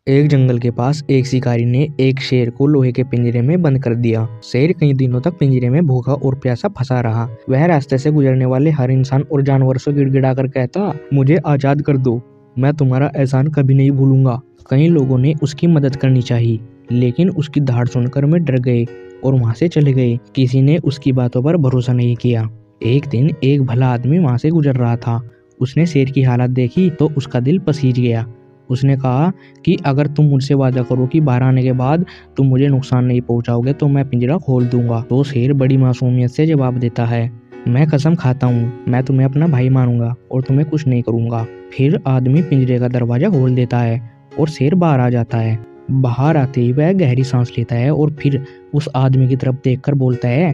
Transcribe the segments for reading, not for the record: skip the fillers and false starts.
एक जंगल के पास एक शिकारी ने एक शेर को लोहे के पिंजरे में बंद कर दिया। शेर कई दिनों तक पिंजरे में भूखा और प्यासा फंसा रहा। वह रास्ते से गुजरने वाले हर इंसान और जानवर से गिड़गिड़ा कर कहता, मुझे आजाद कर दो, मैं तुम्हारा एहसान कभी नहीं भूलूंगा। कई लोगों ने उसकी मदद करनी चाहिए, लेकिन उसकी धाड़ सुनकर वे डर गए और वहाँ से चले गए। किसी ने उसकी बातों पर भरोसा नहीं किया। एक दिन एक भला आदमी वहाँ से गुजर रहा था। उसने शेर की हालत देखी तो उसका दिल पसीज गया। उसने कहा कि अगर तुम मुझसे वादा करो कि बाहर आने के बाद तुम मुझे नुकसान नहीं पहुंचाओगे तो मैं पिंजरा खोल दूंगा। तो शेर बड़ी मासूमियत से जवाब देता है, मैं कसम खाता हूँ, मैं तुम्हें अपना भाई मानूंगा और तुम्हें कुछ नहीं करूंगा। फिर आदमी पिंजरे का दरवाजा खोल देता है और शेर बाहर आ जाता है। बाहर आते ही वह गहरी सांस लेता है और फिर उस आदमी की तरफ देखकर बोलता है,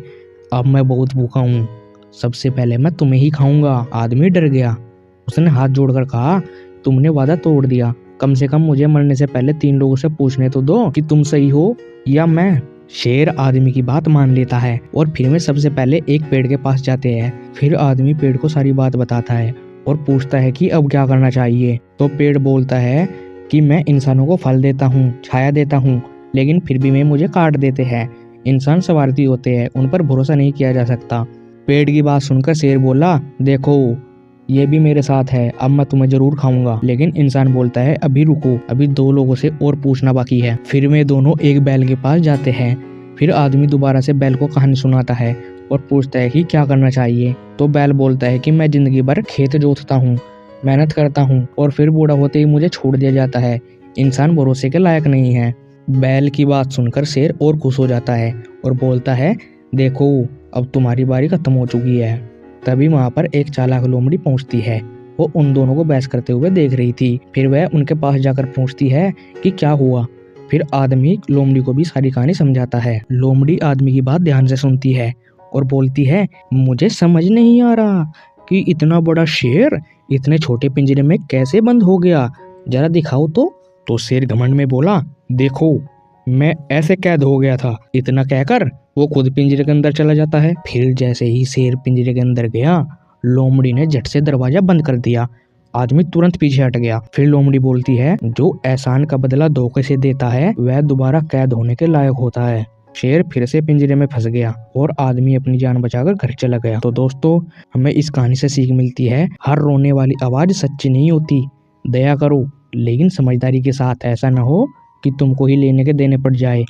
अब मैं बहुत भूखा हूँ, सबसे पहले मैं तुम्हें ही खाऊंगा। आदमी डर गया। उसने हाथ जोड़कर कहा, तुमने वादा तोड़ दिया, कम से कम मुझे मरने से पहले 3 लोगों से पूछने तो दो कि तुम सही हो या मैं। शेर आदमी की बात मान लेता है और फिर वे सबसे पहले एक पेड़ के पास जाते हैं। फिर आदमी पेड़ को सारी बात बताता है और पूछता है कि अब क्या करना चाहिए। तो पेड़ बोलता है कि मैं इंसानों को फल देता हूँ, छाया देता हूँ, लेकिन फिर भी वे मुझे काट देते हैं। इंसान स्वार्थी होते हैं, उन पर भरोसा नहीं किया जा सकता। पेड़ की बात सुनकर शेर बोला, देखो ये भी मेरे साथ है, अब मैं तुम्हें जरूर खाऊंगा। लेकिन इंसान बोलता है, अभी रुको, अभी 2 लोगों से और पूछना बाकी है। फिर वे दोनों एक बैल के पास जाते हैं। फिर आदमी दोबारा से बैल को कहानी सुनाता है और पूछता है कि क्या करना चाहिए। तो बैल बोलता है कि मैं जिंदगी भर खेत जोतता हूँ, मेहनत करता हूँ और फिर बूढ़ा होते ही मुझे छोड़ दिया जाता है। इंसान भरोसे के लायक नहीं है। बैल की बात सुनकर शेर और खुश हो जाता है और बोलता है, देखो अब तुम्हारी बारी खत्म हो चुकी है। तभी वहाँ पर एक चालाक लोमड़ी पहुँचती है। वो उन दोनों को बहस करते हुए देख रही थी। फिर वह उनके पास जाकर पूछती है कि क्या हुआ। फिर आदमी लोमड़ी को भी सारी कहानी समझाता है। लोमड़ी आदमी की बात ध्यान से सुनती है और बोलती है, मुझे समझ नहीं आ रहा कि इतना बड़ा शेर इतने छोटे पिंजरे में कैसे बंद हो गया, जरा दिखाओ तो शेर घमंड में बोला, देखो मैं ऐसे कैद हो गया था। इतना कहकर वो खुद पिंजरे के अंदर चला जाता है। फिर जैसे ही शेर पिंजरे के अंदर गया, लोमड़ी ने झट से दरवाजा बंद कर दिया। आदमी तुरंत पीछे हट गया। फिर लोमड़ी बोलती है, जो एहसान का बदला धोखे से देता है वह दोबारा कैद होने के लायक होता है। शेर फिर से पिंजरे में फंस गया और आदमी अपनी जान बचाकर घर चला गया। तो दोस्तों, हमें इस कहानी से सीख मिलती है, हर रोने वाली आवाज सच्ची नहीं होती। दया करो, लेकिन समझदारी के साथ, ऐसा न हो कि तुमको ही लेने के देने पड़ जाए।